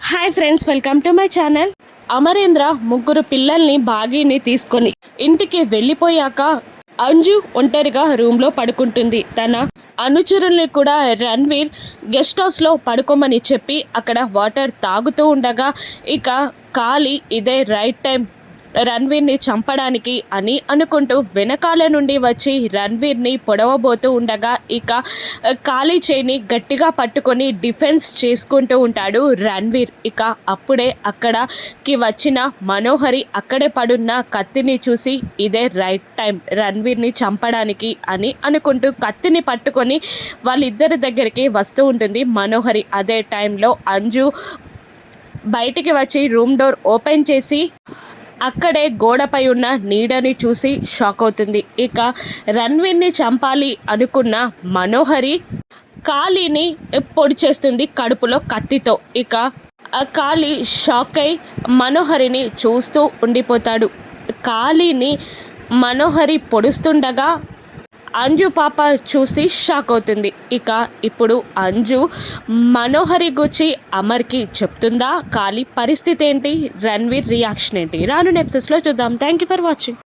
Hi friends, welcome to my channel. Amarendra ముగ్గురు పిల్లల్ని బాగీని తీసుకొని ఇంటికి వెళ్ళిపోయాక అంజు ఒంటరిగా రూమ్లో పడుకుంటుంది. తన అనుచరుల్ని కూడా రణ్వీర్ గెస్ట్ హౌస్లో పడుకోమని చెప్పి అక్కడ వాటర్ తాగుతూ ఉండగా ఇక కాళీ ఇదే రైట్ టైం రణ్వీర్ని చంపడానికి అని అనుకుంటూ వెనకాల నుండి వచ్చి రణ్వీర్ని పొడవబోతూ ఉండగా ఇక కాళీ చేయిని గట్టిగా పట్టుకొని డిఫెన్స్ చేసుకుంటూ ఉంటాడు రణ్వీర్. ఇక అప్పుడే అక్కడికి వచ్చిన మనోహరి అక్కడే పడున్న కత్తిని చూసి ఇదే రైట్ టైం రణ్వీర్ని చంపడానికి అని అనుకుంటూ కత్తిని పట్టుకొని వాళ్ళిద్దరి దగ్గరికి వస్తూ ఉంటుంది మనోహరి. అదే టైంలో అంజు బయటికి వచ్చి రూమ్ డోర్ ఓపెన్ చేసి అక్కడే గోడపై ఉన్న నీడని చూసి షాక్ అవుతుంది. ఇక రణ్వీర్ని చంపాలి అనుకున్న మనోహరి కాళీని పొడి చేస్తుంది కడుపులో కత్తితో. ఇక కాళీ షాక్ అయి మనోహరిని చూస్తూ ఉండిపోతాడు. కాళీని మనోహరి పొడుస్తుండగా అంజు పాప చూసి షాక్ అవుతుంది. ఇక ఇప్పుడు అంజు మనోహరి గురించి అమర్కి చెప్తుందా? కాళీ పరిస్థితి ఏంటి? రణ్వీర్ రియాక్షన్ ఏంటి? రాను ఎపిసోడ్స్లో చూద్దాం. Thank you for watching.